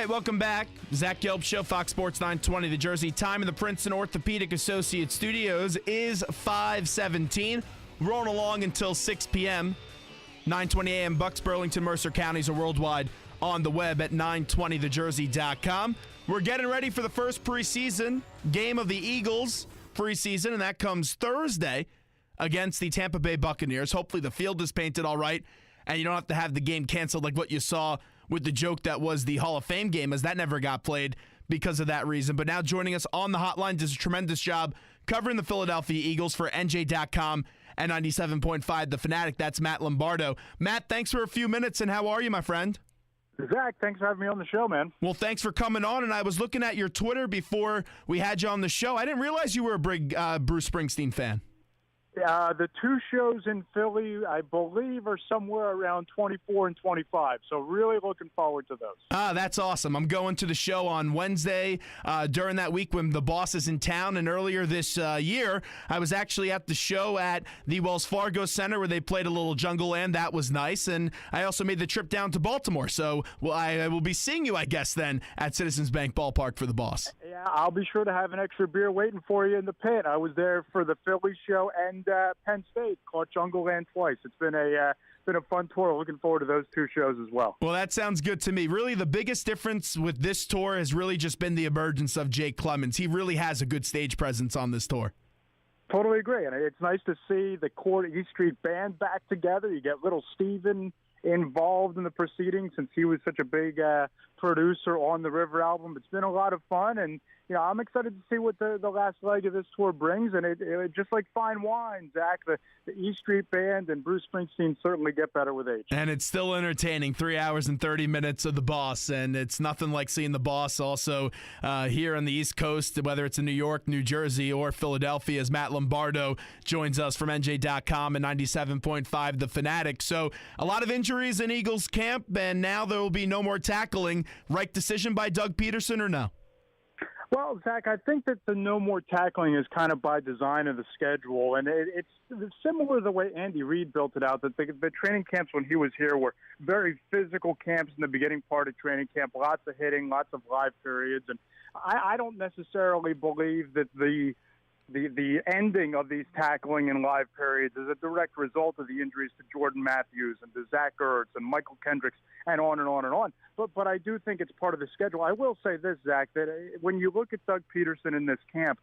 right, welcome back. Zach Gelb Show, Fox Sports 920, the Jersey. Time in the Princeton Orthopedic Associates Studios is 5:17. Rolling along until 6 p.m. 9:20 a.m. Bucks, Burlington, Mercer counties are worldwide on the web at 920thejersey.com. We're getting ready for the first preseason game of the Eagles preseason, and that comes Thursday against the Tampa Bay Buccaneers. Hopefully the field is painted all right, and you don't have to have the game canceled like what you saw with the joke that was the Hall of Fame game, as that never got played because of that reason. But now joining us on the hotline does a tremendous job covering the Philadelphia Eagles for NJ.com and 97.5 The Fanatic. That's Matt Lombardo. Matt, thanks for a few minutes, and how are you, my friend? Zach, thanks for having me on the show, man. Well, thanks for coming on, and I was looking at your Twitter before we had you on the show. I didn't realize you were a big Bruce Springsteen fan. The two shows in Philly, I believe, are somewhere around 24 and 25, so really looking forward to those. That's awesome. I'm going to the show on Wednesday during that week when the boss is in town, and earlier this year, I was actually at the show at the Wells Fargo Center where they played a little Jungle Land. That was nice, and I also made the trip down to Baltimore, so I will be seeing you, I guess, then at Citizens Bank Ballpark for the boss. Yeah, I'll be sure to have an extra beer waiting for you in the pit. I was there for the Philly show and Penn State, caught Jungle Land twice. It's been a fun tour. Looking forward to those two shows as well. Well, that sounds good to me. Really, the biggest difference with this tour has really just been the emergence of Jake Clemens. He really has a good stage presence on this tour. Totally agree. And it's nice to see the core East Street Band back together. You get little Steven involved in the proceedings since he was such a big producer on the River album. It's been a lot of fun, and I'm excited to see what the last leg of this tour brings. And it just like fine wine, Zach, the E Street Band and Bruce Springsteen certainly get better with age. And it's still entertaining, 3 hours and 30 minutes of the boss, and it's nothing like seeing the boss also here on the East Coast, whether it's in New York, New Jersey, or Philadelphia, as Matt Lombardo joins us from NJ.com and 97.5 The Fanatic. So a lot of injuries in Eagles camp, and now there will be no more tackling. Right decision by Doug Peterson, or no? Well, Zach, I think that the no more tackling is kind of by design of the schedule, and it's similar to the way Andy Reid built it out, that the training camps when he was here were very physical camps in the beginning part of training camp, lots of hitting, lots of live periods, and I don't necessarily believe that the ending of these tackling and live periods is a direct result of the injuries to Jordan Matthews and to Zach Ertz and Michael Kendricks and on and on and on. But I do think it's part of the schedule. I will say this, Zach, that when you look at Doug Peterson in this camp,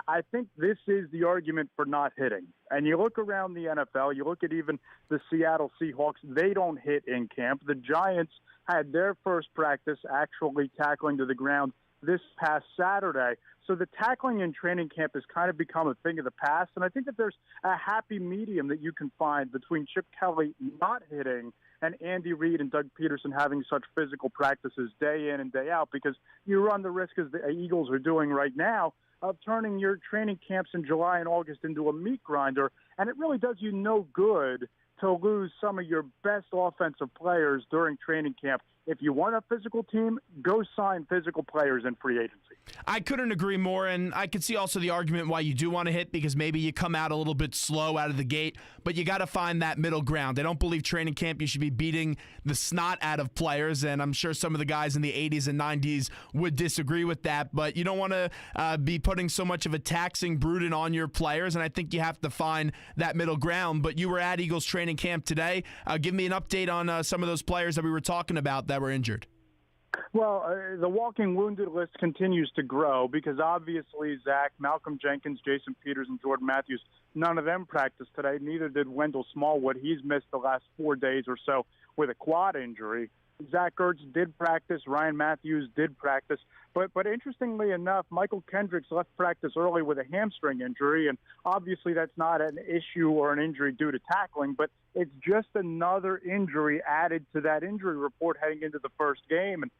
I think this is the argument for not hitting. And you look around the NFL, you look at even the Seattle Seahawks, they don't hit in camp. The Giants had their first practice actually tackling to the ground this past Saturday. So the tackling in training camp has kind of become a thing of the past. And I think that there's a happy medium that you can find between Chip Kelly not hitting and Andy Reid and Doug Peterson having such physical practices day in and day out, because you run the risk, as the Eagles are doing right now, of turning your training camps in July and August into a meat grinder. And it really does you no good to lose some of your best offensive players during training camp. If you want a physical team, go sign physical players in free agency. I couldn't agree more, and I could see also the argument why you do want to hit, because maybe you come out a little bit slow out of the gate, but you got to find that middle ground. I don't believe training camp you should be beating the snot out of players, and I'm sure some of the guys in the 80s and 90s would disagree with that, but you don't want to be putting so much of a taxing burden on your players, and I think you have to find that middle ground. But you were at Eagles training camp today. Give me an update on some of those players that we were talking about that were injured. Well, the walking wounded list continues to grow because obviously, Zach, Malcolm Jenkins, Jason Peters, and Jordan Matthews, none of them practiced today. Neither did Wendell Smallwood. He's missed the last 4 days or so with a quad injury. Zach Ertz did practice. Ryan Matthews did practice. But interestingly enough, Michael Kendricks left practice early with a hamstring injury, and obviously that's not an issue or an injury due to tackling, but it's just another injury added to that injury report heading into the first game. And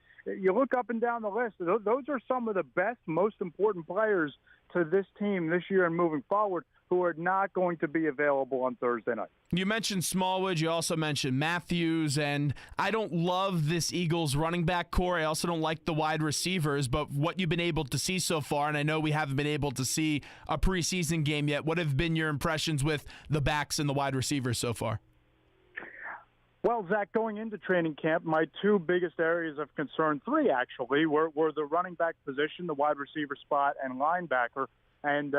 you look up and down the list, those are some of the best, most important players to this team this year and moving forward who are not going to be available on Thursday night. You mentioned Smallwood. You also mentioned Matthews, and I don't love this Eagles running back core. I also don't like the wide receivers, but what you've been able to see so far, and I know we haven't been able to see a preseason game yet, what have been your impressions with the backs and the wide receivers so far? Well, Zach, going into training camp, my two biggest areas of concern, three actually, were the running back position, the wide receiver spot, and linebacker. And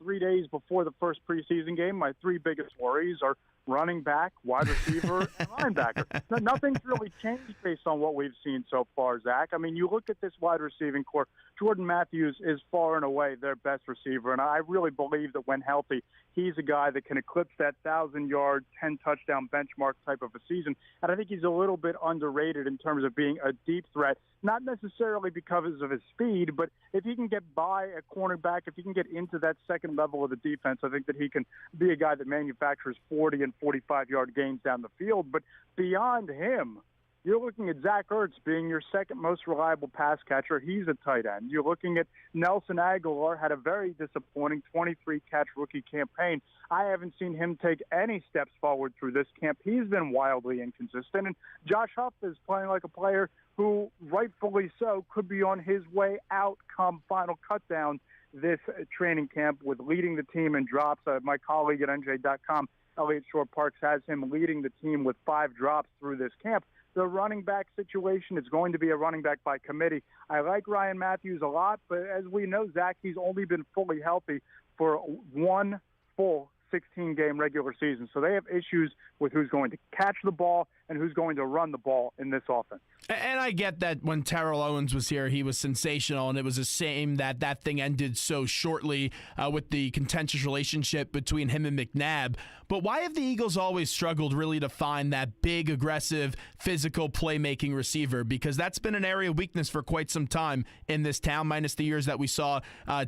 3 days before the first preseason game, my three biggest worries are running back, wide receiver, and linebacker. So nothing's really changed based on what we've seen so far, Zach. I mean, you look at this wide receiving core, Jordan Matthews is far and away their best receiver, and I really believe that when healthy, he's a guy that can eclipse that 1,000-yard, 10-touchdown benchmark type of a season. And I think he's a little bit underrated in terms of being a deep threat, not necessarily because of his speed, but if he can get by a cornerback, if he can get into that second level of the defense, I think that he can be a guy that manufactures 40 and 45-yard gains down the field. But beyond him, you're looking at Zach Ertz being your second most reliable pass catcher. He's a tight end. You're looking at Nelson Aguilar, had a very disappointing 23-catch rookie campaign. I haven't seen him take any steps forward through this camp. He's been wildly inconsistent. And Josh Huff is playing like a player who, rightfully so, could be on his way out come final cutdown this training camp with leading the team in drops. My colleague at NJ.com, Elliot Shore-Parks, has him leading the team with 5 drops through this camp. The running back situation is going to be a running back by committee. I like Ryan Matthews a lot, but as we know, Zach, he's only been fully healthy for one full 16-game regular season. So they have issues with who's going to catch the ball and who's going to run the ball in this offense. And I get that when Terrell Owens was here, he was sensational, and it was a shame that that thing ended so shortly with the contentious relationship between him and McNabb. But why have the Eagles always struggled really to find that big, aggressive, physical playmaking receiver? Because that's been an area of weakness for quite some time in this town, minus the years that we saw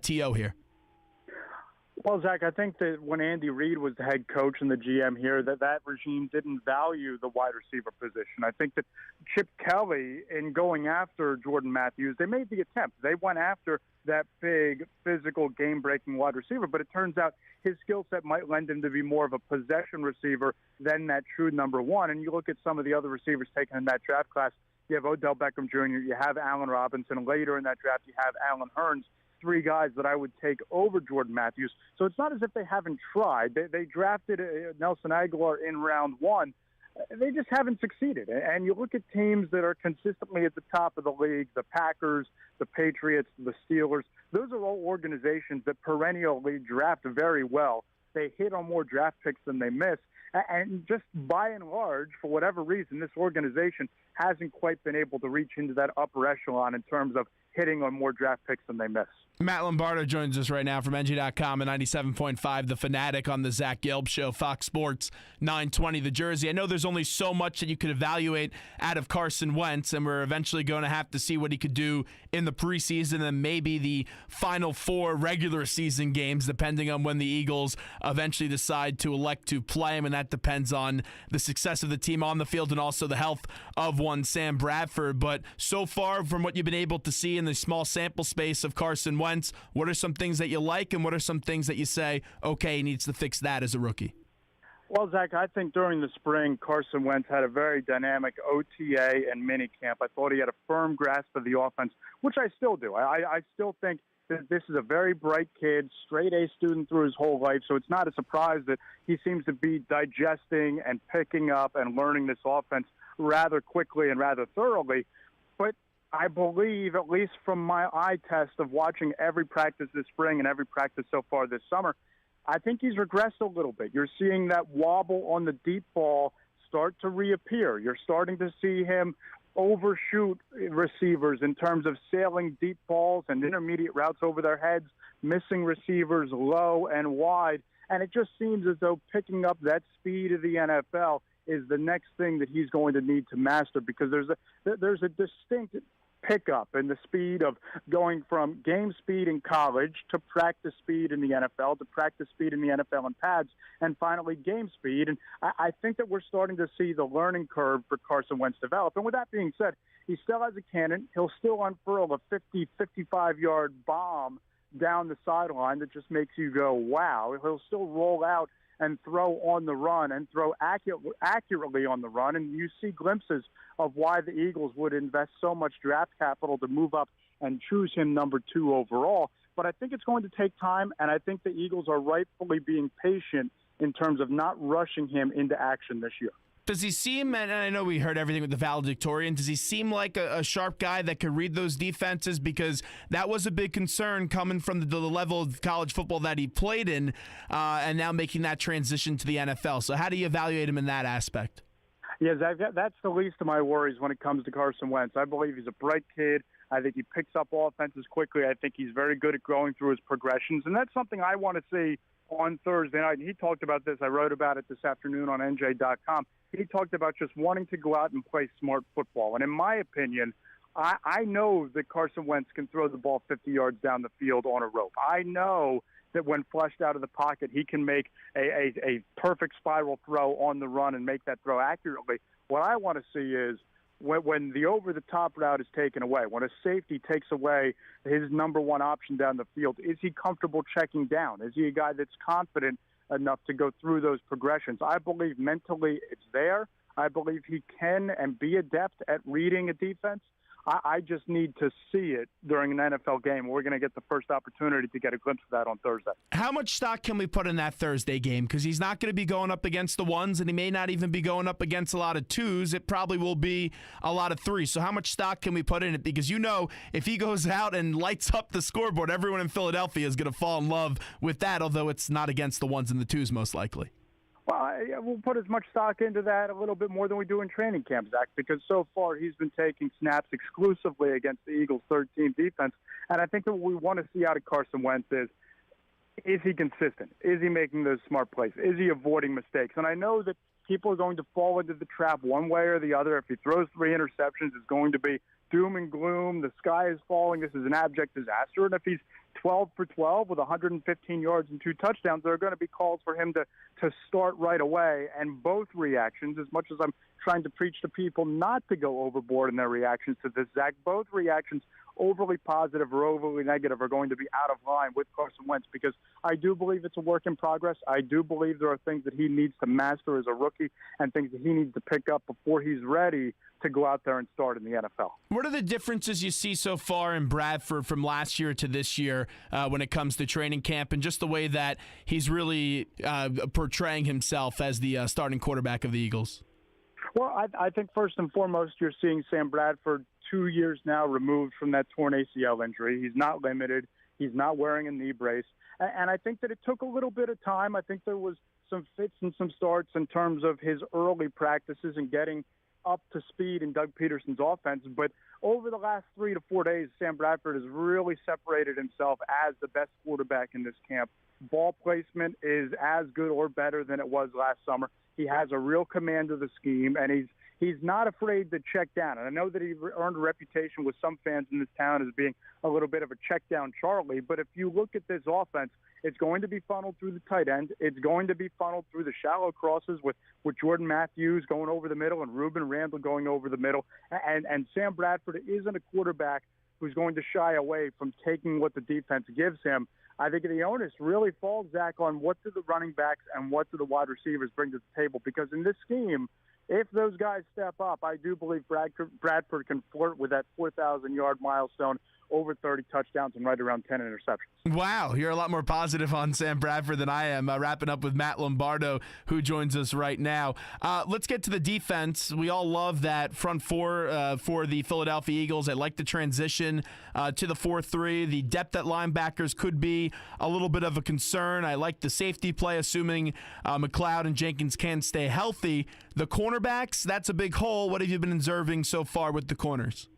T.O. here. Well, Zach, I think that when Andy Reid was the head coach and the GM here, that regime didn't value the wide receiver position. I think that Chip Kelly, in going after Jordan Matthews, they made the attempt. They went after that big, physical, game-breaking wide receiver, but it turns out his skill set might lend him to be more of a possession receiver than that true number one. And you look at some of the other receivers taken in that draft class, you have Odell Beckham Jr., you have Allen Robinson. Later in that draft, you have Allen Hurns. 3 guys that I would take over Jordan Matthews. So it's not as if they haven't tried. They drafted Nelson Aguilar in round 1. They just haven't succeeded. And you look at teams that are consistently at the top of the league, the Packers, the Patriots, the Steelers. Those are all organizations that perennially draft very well. They hit on more draft picks than they miss. And just by and large, for whatever reason, this organization hasn't quite been able to reach into that upper echelon in terms of hitting on more draft picks than they miss. Matt Lombardo joins us right now from NG.com and 97.5 The Fanatic on the Zach Gelb Show, Fox Sports 920 The Jersey. I know there's only so much that you could evaluate out of Carson Wentz, and we're eventually going to have to see what he could do in the preseason and maybe the final 4 regular season games, depending on when the Eagles eventually decide to elect to play him, and that depends on the success of the team on the field and also the health of one Sam Bradford. But so far, from what you've been able to see in the small sample space of Carson Wentz, what are some things that you like and what are some things that you say, okay, he needs to fix that as a rookie? Well, Zach, I think during the spring, Carson Wentz had a very dynamic OTA and minicamp. I thought he had a firm grasp of the offense, which I still do. I still think that this is a very bright kid, straight-A student through his whole life, so it's not a surprise that he seems to be digesting and picking up and learning this offense rather quickly and rather thoroughly. But I believe, at least from my eye test of watching every practice this spring and every practice so far this summer, I think he's regressed a little bit. You're seeing that wobble on the deep ball start to reappear. You're starting to see him overshoot receivers in terms of sailing deep balls and intermediate routes over their heads, missing receivers low and wide. And it just seems as though picking up that speed of the NFL is the next thing that he's going to need to master, because there's a distinct pickup in the speed of going from game speed in college to practice speed in the NFL to practice speed in the NFL in pads, and finally game speed. And I think that we're starting to see the learning curve for Carson Wentz develop. And with that being said, he still has a cannon. He'll still unfurl a 50, 55-yard bomb down the sideline that just makes you go, wow. He'll still roll out and throw on the run and throw accurately on the run. And you see glimpses of why the Eagles would invest so much draft capital to move up and choose him number 2 overall. But I think it's going to take time, and I think the Eagles are rightfully being patient in terms of not rushing him into action this year. Does he seem, and I know we heard everything with the valedictorian, does he seem like a sharp guy that could read those defenses? Because that was a big concern coming from the level of college football that he played in and now making that transition to the NFL. So how do you evaluate him in that aspect? Yeah, Zach, that's the least of my worries when it comes to Carson Wentz. I believe he's a bright kid. I think he picks up offenses quickly. I think he's very good at going through his progressions, and that's something I want to see on Thursday night. He talked about this. I wrote about it this afternoon on NJ.com. He talked about just wanting to go out and play smart football. And in my opinion, I know that Carson Wentz can throw the ball 50 yards down the field on a rope. I know that when flushed out of the pocket, he can make a perfect spiral throw on the run and make that throw accurately. What I want to see is when the over-the-top route is taken away, when a safety takes away his number one option down the field, is he comfortable checking down? Is he a guy that's confident enough to go through those progressions? I believe mentally it's there. I believe he can and be adept at reading a defense. I just need to see it during an NFL game. We're going to get the first opportunity to get a glimpse of that on Thursday. How much stock can we put in that Thursday game? Because he's not going to be going up against the ones, and he may not even be going up against a lot of twos. It probably will be a lot of threes. So how much stock can we put in it? Because if he goes out and lights up the scoreboard, everyone in Philadelphia is going to fall in love with that, although it's not against the ones and the twos most likely. Well, we'll put as much stock into that, a little bit more than we do in training camp, Zach, because so far he's been taking snaps exclusively against the Eagles' third-team defense. And I think that what we want to see out of Carson Wentz is he consistent? Is he making those smart plays? Is he avoiding mistakes? And I know that people are going to fall into the trap one way or the other. If he throws 3 interceptions, it's going to be doom and gloom. The sky is falling. This is an abject disaster. And if he's 12 for 12 with 115 yards and 2 touchdowns, there are going to be calls for him to start right away. And both reactions, as much as I'm trying to preach to people not to go overboard in their reactions to this, Zach, both reactions, overly positive or overly negative, are going to be out of line with Carson Wentz, because I do believe it's a work in progress. I do believe there are things that he needs to master as a rookie and things that he needs to pick up before he's ready to go out there and start in the NFL. What are the differences you see so far in Bradford from last year to this year when it comes to training camp and just the way that he's really portraying himself as the starting quarterback of the Eagles? Well, I think first and foremost, you're seeing Sam Bradford 2 years now removed from that torn ACL injury. He's not limited. He's not wearing a knee brace. And I think that it took a little bit of time. I think there was some fits and some starts in terms of his early practices and getting up to speed in Doug Peterson's offense. But over the last 3 to 4 days, Sam Bradford has really separated himself as the best quarterback in this camp. Ball placement is as good or better than it was last summer. He has a real command of the scheme, and he's not afraid to check down. And I know that he earned a reputation with some fans in this town as being a little bit of a check down Charlie. But if you look at this offense, it's going to be funneled through the tight end. It's going to be funneled through the shallow crosses with Jordan Matthews going over the middle and Reuben Randall going over the middle. And Sam Bradford isn't a quarterback who's going to shy away from taking what the defense gives him. I think the onus really falls, Zach, on what do the running backs and what do the wide receivers bring to the table. Because in this scheme, if those guys step up, I do believe Bradford can flirt with that 4,000-yard milestone, over 30 touchdowns, and right around 10 interceptions. Wow, you're a lot more positive on Sam Bradford than I am. Wrapping up with Matt Lombardo, who joins us right now. Let's get to the defense. We all love that front four for the Philadelphia Eagles. I like the transition to the 4-3. The depth at linebackers could be a little bit of a concern. I like the safety play, assuming McLeod and Jenkins can stay healthy. The cornerbacks, that's a big hole. What have you been observing so far with the corners?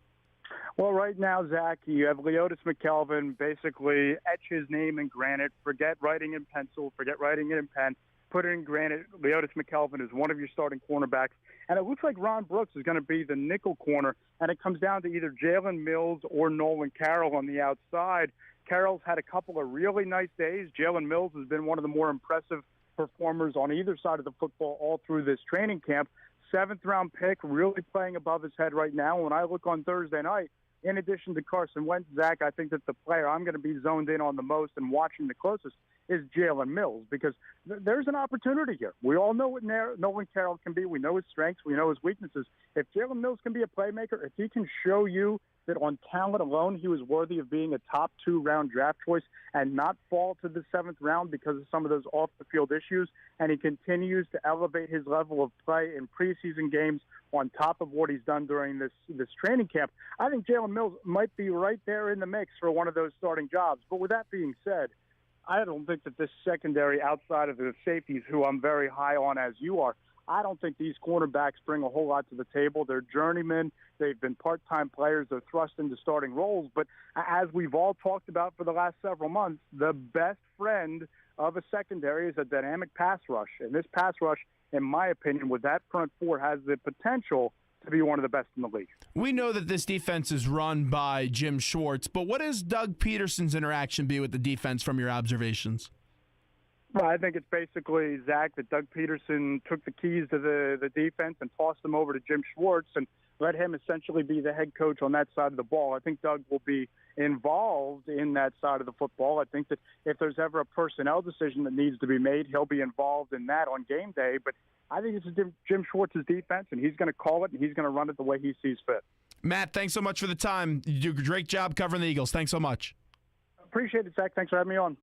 Well, right now, Zach, you have Leotis McKelvin basically etch his name in granite, forget writing in pencil, forget writing it in pen, put it in granite. Leotis McKelvin is one of your starting cornerbacks. And it looks like Ron Brooks is going to be the nickel corner, and it comes down to either Jalen Mills or Nolan Carroll on the outside. Carroll's had a couple of really nice days. Jalen Mills has been one of the more impressive performers on either side of the football all through this training camp. 7th-round pick, really playing above his head right now. When I look on Thursday night, in addition to Carson Wentz, Zach, I think that the player I'm going to be zoned in on the most and watching the closest is Jalen Mills, because there's an opportunity here. We all know what Nolan Carroll can be. We know his strengths. We know his weaknesses. If Jalen Mills can be a playmaker, if he can show you that on talent alone, he was worthy of being a top 2-round draft choice and not fall to the 7th round because of some of those off-the-field issues. And he continues to elevate his level of play in preseason games on top of what he's done during this training camp. I think Jalen Mills might be right there in the mix for one of those starting jobs. But with that being said, I don't think that this secondary, outside of the safeties, who I'm very high on as you are, I don't think these cornerbacks bring a whole lot to the table. They're journeymen. They've been part-time players. They're thrust into starting roles. But as we've all talked about for the last several months, the best friend of a secondary is a dynamic pass rush. And this pass rush, in my opinion, with that front four, has the potential to be one of the best in the league. We know that this defense is run by Jim Schwartz, but what has Doug Peterson's interaction be with the defense from your observations? Well, I think it's basically, Zach, that Doug Peterson took the keys to the defense and tossed them over to Jim Schwartz and let him essentially be the head coach on that side of the ball. I think Doug will be involved in that side of the football. I think that if there's ever a personnel decision that needs to be made, he'll be involved in that on game day. But I think this is Jim Schwartz's defense, and he's going to call it, and he's going to run it the way he sees fit. Matt, thanks so much for the time. You do a great job covering the Eagles. Thanks so much. Appreciate it, Zach. Thanks for having me on.